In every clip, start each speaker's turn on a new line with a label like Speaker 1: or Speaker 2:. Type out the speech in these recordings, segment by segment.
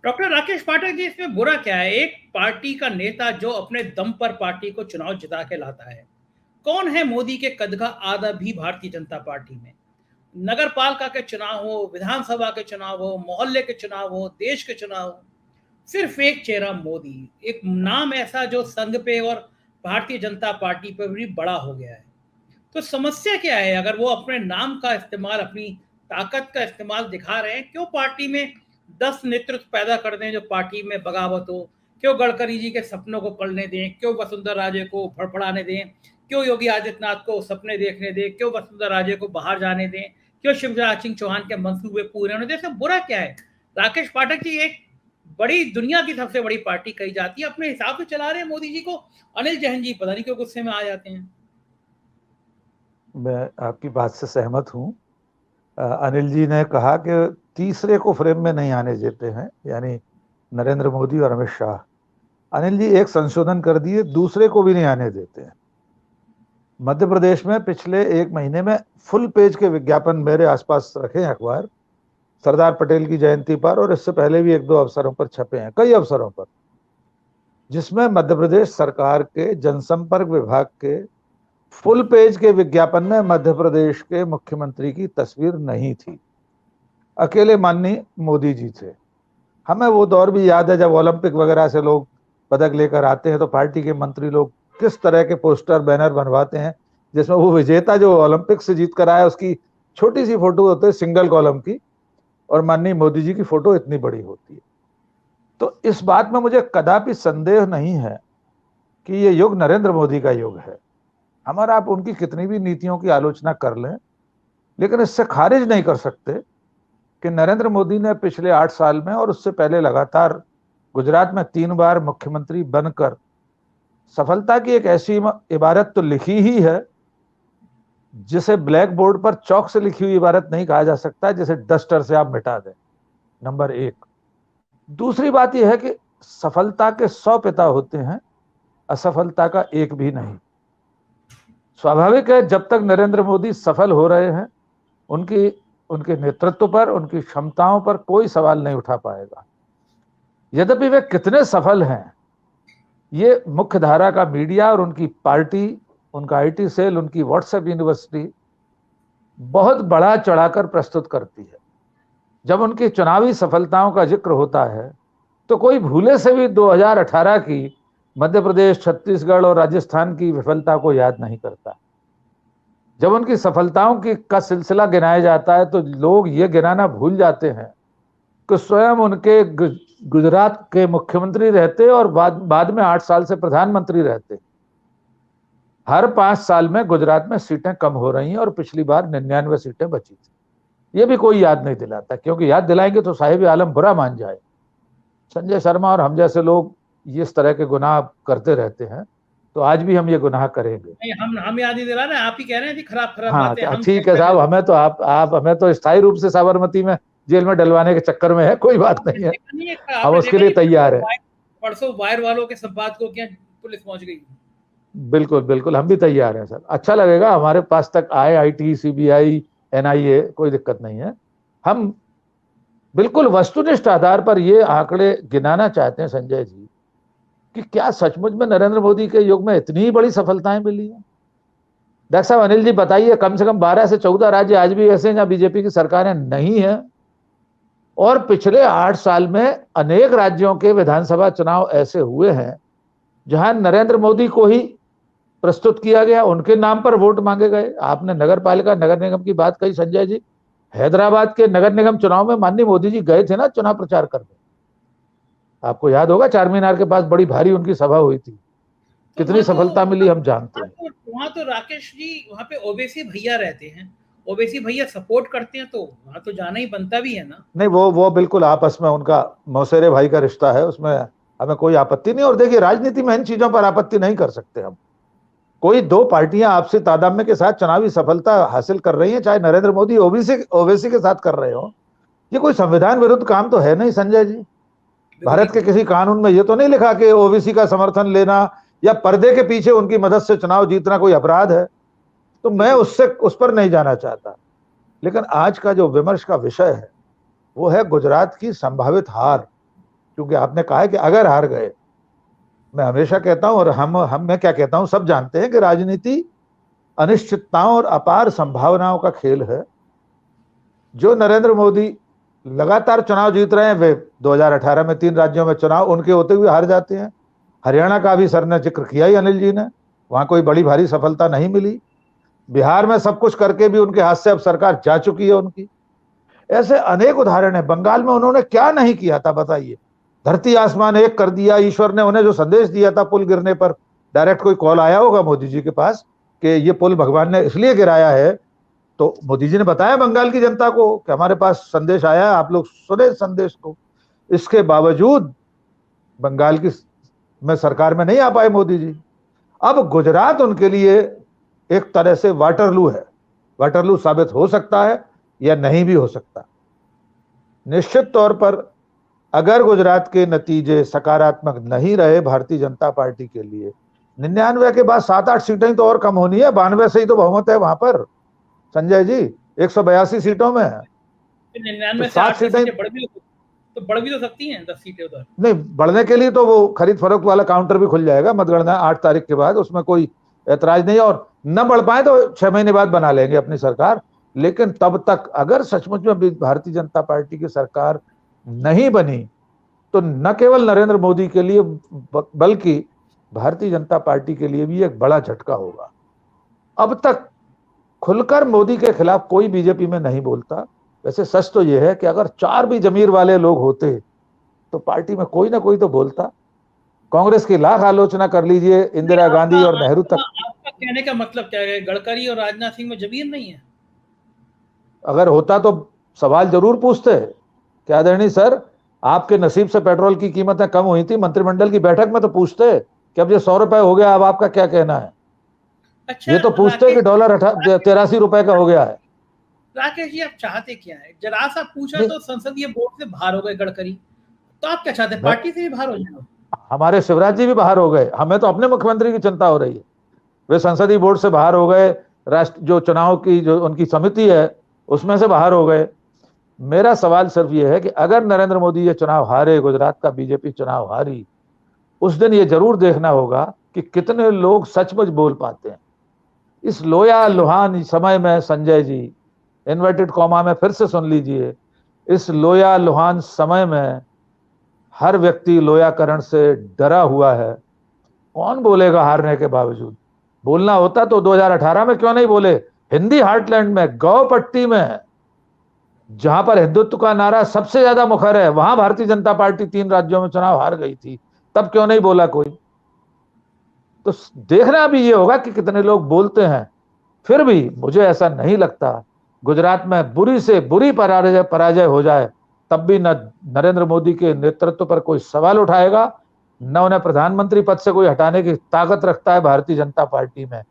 Speaker 1: Doctor Rakesh Pathak ji, इसमें बुरा क्या है? एक पार्टी का नेता जो अपने दम पर पार्टी को चुनाव जिता के लाता है। कौन है मोदी के कद का आधा भी भारतीय जनता पार्टी में? नगर पालिका के चुनाव हो, विधानसभा के चुनाव हो, मोहल्ले के चुनाव हो, देश के चुनाव हो, सिर्फ एक चेहरा मोदी, एक नाम ऐसा जो संघ पे और भारतीय जनता पार्टी पे भी बड़ा हो गया है। तो समस्या क्या है? अगर वो अपने नाम का इस्तेमाल, अपनी ताकत का इस्तेमाल दिखा रहे हैं, क्यों पार्टी में 10 नेतृत्व पैदा कर दें जो पार्टी में बगावत हो? क्यों गडकरी जी के सपनों को पलने दें? क्यों वसुंधरा राजे को फड़फड़ाने दें? क्यों योगी आदित्यनाथ को सपने देखने दें? क्यों वसुंधरा राजे को बाहर जाने दें? क्यों शिवराज सिंह चौहान के मंसूबे पूरे होने दें? सब बुरा क्या है? राकेश पाठक जी एक बड़ी दुनिया की सबसे बड़ी पार्टी कही जाती है, अपने हिसाब से चला रहे हैं मोदी जी को। अनिल जैन जी पता नहीं क्यों गुस्से में आ जाते हैं।
Speaker 2: मैं आपकी बात से सहमत हूँ। अनिल जी ने कहा कि तीसरे को फ्रेम में नहीं आने देते हैं, यानी नरेंद्र मोदी और अमित शाह। अनिल जी एक संशोधन कर दिए, दूसरे को भी नहीं आने देते हैं। मध्य प्रदेश में पिछले एक महीने में फुल पेज के विज्ञापन मेरे आसपास रखे हैं अखबार, सरदार पटेल की जयंती पर और इससे पहले भी एक दो अवसरों पर छपे हैं, कई अवसरों पर, जिसमें मध्य प्रदेश सरकार के जनसंपर्क विभाग के फुल पेज के विज्ञापन में मध्य प्रदेश के मुख्यमंत्री की तस्वीर नहीं थी, अकेले माननीय मोदी जी थे। हमें वो दौर भी याद है जब ओलंपिक वगैरह से लोग पदक लेकर आते हैं तो पार्टी के मंत्री लोग किस तरह के पोस्टर बैनर बनवाते हैं जिसमें वो विजेता जो ओलंपिक से जीत कर आया उसकी छोटी सी फोटो होती है सिंगल कॉलम की, और माननीय मोदी जी की फोटो इतनी बड़ी होती है। तो इस बात में मुझे कदापि संदेह नहीं है कि ये युग नरेंद्र मोदी का युग है। हमारा आप उनकी कितनी भी नीतियों की आलोचना कर लें, लेकिन इससे खारिज नहीं कर सकते कि नरेंद्र मोदी ने पिछले 8 साल में और उससे पहले लगातार गुजरात में 3 बार मुख्यमंत्री बनकर सफलता की एक ऐसी इबारत तो लिखी ही है जिसे ब्लैक बोर्ड पर चौक से लिखी हुई इबारत नहीं कहा जा सकता, जिसे डस्टर से आप मिटा दें। नंबर एक। दूसरी बात यह है कि सफलता के 100 पिता होते हैं, असफलता का एक भी नहीं। स्वाभाविक है जब तक नरेंद्र मोदी सफल हो रहे हैं उनके नेतृत्व पर, उनकी क्षमताओं पर कोई सवाल नहीं उठा पाएगा। यद्यपि वे कितने सफल हैं ये मुख्य धारा का मीडिया और उनकी पार्टी, उनका आईटी सेल, उनकी व्हाट्सएप यूनिवर्सिटी बहुत बड़ा चढ़ाकर प्रस्तुत करती है। जब उनकी चुनावी सफलताओं का जिक्र होता है तो कोई भूले से भी 2018 की मध्य प्रदेश, छत्तीसगढ़ और राजस्थान की विफलता को याद नहीं करता। जब उनकी सफलताओं की का सिलसिला गिनाया जाता है तो लोग ये गिनाना भूल जाते हैं कि स्वयं उनके गुजरात के मुख्यमंत्री रहते और बाद में 8 साल से प्रधानमंत्री रहते। हर 5 साल में गुजरात में सीटें कम हो रही हैं और पिछली बार 99 सीटें बची थी। ये भी कोई याद नहीं दिलाता, क्योंकि याद दिलाएंगे तो साहिब आलम बुरा मान जाए। संजय शर्मा और हम जैसे लोग इस तरह के गुनाह करते रहते हैं, तो आज भी हम ये गुनाह करेंगे।
Speaker 1: नहीं, हम याद नहीं दिला रहे हैं, आप ही कह रहे हैं कि खराब खराब
Speaker 2: हाँ
Speaker 1: बातें हम
Speaker 2: ठीक है साहब, हमें तो आप हमें तो स्थायी रूप से साबरमती में जेल में डलवाने के चक्कर में है, कोई बात नहीं है, हम उसके लिए तैयार है।
Speaker 1: परसों वायर वालों के संपादकों क्या पुलिस पहुंच गई।
Speaker 2: बिल्कुल बिल्कुल, हम भी तैयार हैं सर। अच्छा लगेगा हमारे पास तक आए आईटी, सीबीआई, एनआईए, कोई दिक्कत नहीं है। हम बिल्कुल वस्तुनिष्ठ आधार पर ये आंकड़े गिनाना चाहते हैं संजय जी कि क्या सचमुच में नरेंद्र मोदी के युग में इतनी बड़ी सफलताएं मिली हैं। डॉक्टर साहब अनिल जी बताइए, कम से कम 12 से 14 राज्य आज भी ऐसे हैं जहां बीजेपी की सरकारें नहीं है, और पिछले 8 साल में अनेक राज्यों के विधानसभा चुनाव ऐसे हुए हैं जहां नरेंद्र मोदी को ही प्रस्तुत किया गया, उनके नाम पर वोट मांगे गए। आपने नगर पालिका, नगर निगम की बात कही संजय जी, हैदराबाद के नगर निगम चुनाव में माननीय मोदी जी गए थे ना चुनाव प्रचार करने, आपको याद होगा चार मीनार के पास बड़ी भारी उनकी सभा हुई थी।
Speaker 1: तो
Speaker 2: कितनी सफलता मिली हम जानते हैं।
Speaker 1: वहां तो राकेश जी, वहां पे ओबीसी भैया रहते हैं, ओबीसी भैया सपोर्ट करते हैं, तो वहां तो जाना ही बनता भी है ना।
Speaker 2: नहीं, वो बिल्कुल आपस में उनका मौसेरे भाई का रिश्ता है, उसमें हमें कोई आपत्ति नहीं। और देखिए राजनीति में इन चीजों पर आपत्ति नहीं कर सकते हम। कोई दो पार्टियां आपसी तादाम्य के साथ चुनावी सफलता हासिल कर रही हैं, चाहे नरेंद्र मोदी ओवैसी के साथ कर रहे हो, ये कोई संविधान विरुद्ध काम तो है नहीं संजय जी। भारत के किसी कानून में ये तो नहीं लिखा कि ओबीसी का समर्थन लेना या पर्दे के पीछे उनकी मदद से चुनाव जीतना कोई अपराध है। तो मैं उस पर नहीं जाना चाहता। लेकिन आज का जो विमर्श का विषय है वो है गुजरात की संभावित हार। क्योंकि आपने कहा है कि अगर हार गए, मैं हमेशा कहता हूं और मैं क्या कहता हूं, सब जानते हैं कि राजनीति अनिश्चितताओं और अपार संभावनाओं का खेल है। जो नरेंद्र मोदी लगातार चुनाव जीत रहे हैं, वे 2018 में 3 राज्यों में चुनाव उनके होते हुए हार जाते हैं। हरियाणा का भी सर ने जिक्र किया ही अनिल जी ने, वहां कोई बड़ी भारी सफलता नहीं मिली। बिहार में सब कुछ करके भी उनके हाथ से अब सरकार जा चुकी है उनकी। ऐसे अनेक उदाहरण है। बंगाल में उन्होंने क्या नहीं किया था बताइए, धरती आसमान एक कर दिया। ईश्वर ने उन्हें जो संदेश दिया था पुल गिरने पर, डायरेक्ट कोई कॉल आया होगा मोदी जी के पास कि ये पुल भगवान ने इसलिए गिराया है, तो मोदी जी ने बताया बंगाल की जनता को कि हमारे पास संदेश आया, आप लोग सुने संदेश को। इसके बावजूद बंगाल की में सरकार में नहीं आ पाए मोदी जी। अब गुजरात उनके लिए एक तरह से वाटरलू है। वाटरलू साबित हो सकता है या नहीं भी हो सकता। निश्चित तौर पर अगर गुजरात के नतीजे सकारात्मक नहीं रहे भारतीय जनता पार्टी के लिए, 99 के बाद 7-8 सीटें तो और कम होनी है। 92 से ही तो बहुमत है वहां पर संजय जी, 182 सीटों में।
Speaker 1: 99
Speaker 2: तो
Speaker 1: से 8
Speaker 2: 7 सीटें
Speaker 1: बढ़ भी तो सकती हैं, 10 सीटें उधर।
Speaker 2: नहीं, बढ़ने के लिए तो वो खरीद फरोख्त वाला काउंटर भी खुल जाएगा मतगणना 8 तारीख के बाद, उसमें कोई ऐतराज नहीं। और न बढ़ पाए तो 6 महीने बाद बना लेंगे अपनी सरकार। लेकिन तब तक अगर सचमुच में भारतीय जनता पार्टी की सरकार नहीं बनी, तो न केवल नरेंद्र मोदी के लिए बल्कि भारतीय जनता पार्टी के लिए भी एक बड़ा झटका होगा। अब तक खुलकर मोदी के खिलाफ कोई बीजेपी में नहीं बोलता। वैसे सच तो यह है कि अगर 4 भी जमीर वाले लोग होते तो पार्टी में कोई ना कोई तो बोलता। कांग्रेस की लाख आलोचना कर लीजिए, इंदिरा गांधी और नेहरू तक।
Speaker 1: आपका कहने का मतलब क्या है? गडकरी और राजनाथ सिंह में जमीर नहीं है?
Speaker 2: अगर होता तो सवाल जरूर पूछते कि आदरणीय सर, आपके नसीब से पेट्रोल की कीमतें कम हुई थी, मंत्रिमंडल की बैठक में तो पूछते कि अब ये 100 रुपए हो गया, अब आपका क्या कहना है।
Speaker 1: अच्छा,
Speaker 2: ये तो पूछते कि डॉलर 83 रुपए का हो गया है।
Speaker 1: राकेश जी, आप चाहते क्या है? जरा सा पूछा
Speaker 2: नहीं,
Speaker 1: तो संसदीय बोर्ड से बाहर हो गए गडकरी, तो आप क्या चाहते हैं? पार्टी से भी बाहर हो जाए?
Speaker 2: हमारे शिवराज जी भी बाहर हो गए, हमें तो अपने मुख्यमंत्री की चिंता हो रही है। वे संसदीय बोर्ड से बाहर हो गए, राष्ट्र जो चुनाव की जो उनकी समिति है उसमें से बाहर हो गए। मेरा सवाल सिर्फ ये है कि अगर नरेंद्र मोदी ये चुनाव हारे, गुजरात का बीजेपी चुनाव हारी, उस दिन ये जरूर देखना होगा कि कितने लोग सचमुच बोल पाते हैं। इस लोया लुहान समय में संजय जी, इन्वर्टेड कॉमा में फिर से सुन लीजिए, इस लोया लुहान समय में हर व्यक्ति लोयाकरण से डरा हुआ है। कौन बोलेगा हारने के बावजूद? बोलना होता तो 2018 में क्यों नहीं बोले? हिंदी हार्टलैंड में, गौ पट्टी में, जहां पर हिंदुत्व का नारा सबसे ज्यादा मुखर है, वहां भारतीय जनता पार्टी 3 राज्यों में चुनाव हार गई थी, तब क्यों नहीं बोला कोई? तो देखना भी ये होगा कि कितने लोग बोलते हैं। फिर भी मुझे ऐसा नहीं लगता गुजरात में बुरी से बुरी पराजय हो जाए, तब भी न नरेंद्र मोदी के नेतृत्व पर कोई सवाल उठाएगा, न उन्हें प्रधानमंत्री पद से कोई हटाने की ताकत रखता है भारतीय जनता पार्टी में।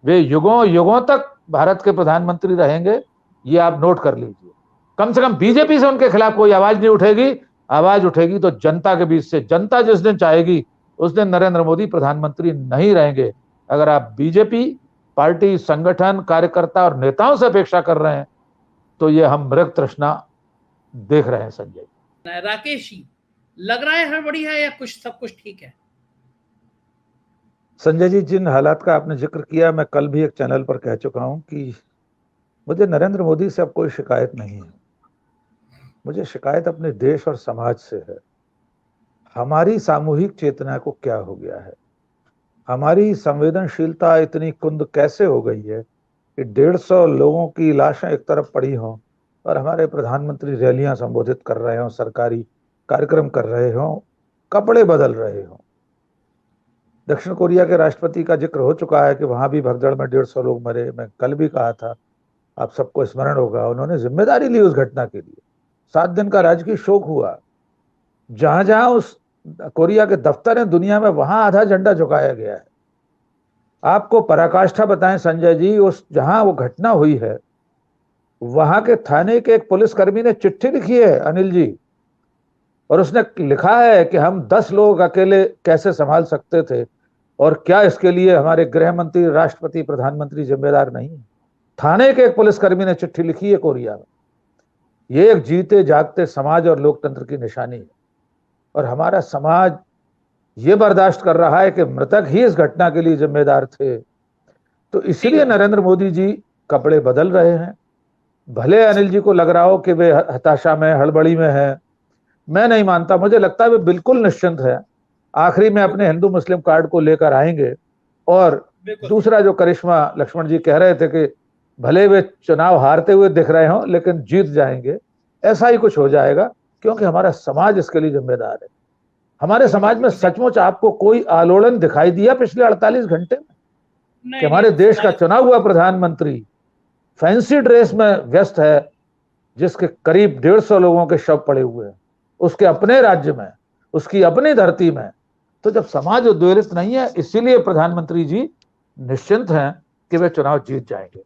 Speaker 2: वे युगों युगों तक भारत के प्रधानमंत्री रहेंगे, ये आप नोट कर लीजिए। कम से कम बीजेपी से उनके खिलाफ कोई आवाज नहीं उठेगी। आवाज उठेगी तो जनता के बीच से। जनता जिस दिन चाहेगी उस दिन नरेंद्र मोदी प्रधानमंत्री नहीं रहेंगे। अगर आप बीजेपी पार्टी, संगठन, कार्यकर्ता और नेताओं से अपेक्षा कर रहे हैं तो ये हम मृग तृष्णा देख रहे हैं संजय।
Speaker 1: राकेश जी, लग रहा है हड़बड़ी है या कुछ सब कुछ ठीक है?
Speaker 2: संजय जी, जिन हालात का आपने जिक्र किया, मैं कल भी एक चैनल पर कह चुका हूं कि मुझे नरेंद्र मोदी से अब कोई शिकायत नहीं है। मुझे शिकायत अपने देश और समाज से है। हमारी सामूहिक चेतना को क्या हो गया है? हमारी संवेदनशीलता इतनी कुंद कैसे हो गई है कि 150 लोगों की लाशें एक तरफ पड़ी हों और हमारे प्रधानमंत्री रैलियां संबोधित कर रहे हों, सरकारी कार्यक्रम कर रहे हों, कपड़े बदल रहे हों। दक्षिण कोरिया के राष्ट्रपति का जिक्र हो चुका है कि वहां भी भगदड़ में 150 लोग मरे। मैं कल भी कहा था, आप सबको स्मरण होगा, उन्होंने जिम्मेदारी ली उस घटना के लिए। 7 दिन का राजकीय शोक हुआ। जहां जहां उस कोरिया के दफ्तर है दुनिया में, वहां आधा झंडा झुकाया गया है। आपको पराकाष्ठा बताएं संजय जी, उस जहां वो घटना हुई है वहां के थाने के एक पुलिसकर्मी ने चिट्ठी लिखी है अनिल जी, और उसने लिखा है कि हम 10 लोग अकेले कैसे संभाल सकते थे, और क्या इसके लिए हमारे गृह मंत्री, राष्ट्रपति, प्रधानमंत्री जिम्मेदार नहीं है? थाने के एक पुलिसकर्मी ने चिट्ठी लिखी है कोरिया में। ये एक जीते जागते समाज और लोकतंत्र की निशानी है। और हमारा समाज ये बर्दाश्त कर रहा है कि मृतक ही इस घटना के लिए जिम्मेदार थे। तो इसलिए नरेंद्र मोदी जी कपड़े बदल रहे हैं। भले अनिल जी को लग रहा हो कि वे हताशा में, हड़बड़ी में है, मैं नहीं मानता। मुझे लगता है वे बिल्कुल निश्चिंत है। आखिरी में अपने हिंदू मुस्लिम कार्ड को लेकर आएंगे। और दूसरा जो करिश्मा लक्ष्मण जी कह रहे थे कि भले वे चुनाव हारते हुए दिख रहे हों लेकिन जीत जाएंगे, ऐसा ही कुछ हो जाएगा, क्योंकि हमारा समाज इसके लिए जिम्मेदार है। हमारे समाज में सचमुच आपको कोई आलोड़न दिखाई दिया पिछले 48 घंटे में कि हमारे देश का चुना हुआ प्रधानमंत्री फैंसी ड्रेस में व्यस्त है, जिसके करीब 150 लोगों के शव पड़े हुए हैं उसके अपने राज्य में, उसकी अपनी धरती में। तो जब समाज उद्वेलित नहीं है, इसीलिए प्रधानमंत्री जी निश्चिंत हैं कि वे चुनाव जीत जाएंगे।